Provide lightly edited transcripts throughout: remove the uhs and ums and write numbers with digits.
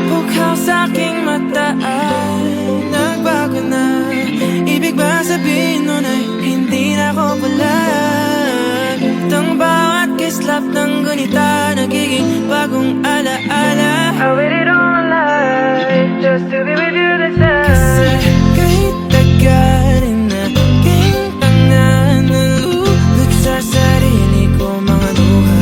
Bukhaw sa'king mata ay nagbago na. Ibig ba sabihin nun ay hindi na ako palag? Tang bawat kislap ng gunita nagiging bagong alaala. I waited all my life just to be with you this time. Kasi kahit tagal na aking tanga, nalulot sa sarili ko mga luha.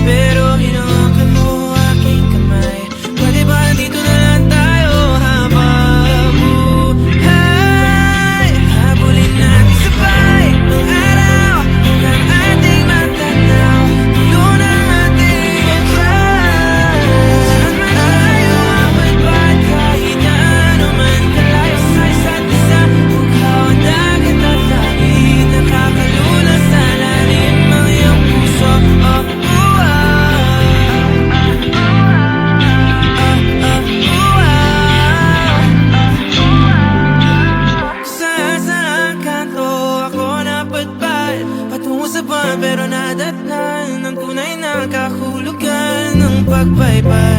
Pero hinawakan mo aking kamay. Pwede ba dito na lang tayo habang buhay? Habulin natin sabay ng araw hanggang ating matanaw. Dulo ng ating advice. Saan man tayo ako'y ba't kahit na ano man kalayo sa isa't isa. Bukhaw ang dagat at langit, nakakalula sa lalim ang iyong puso. Patungo sa buwan pero nadatnan ang tunay na kahulugan ng pagbaybay.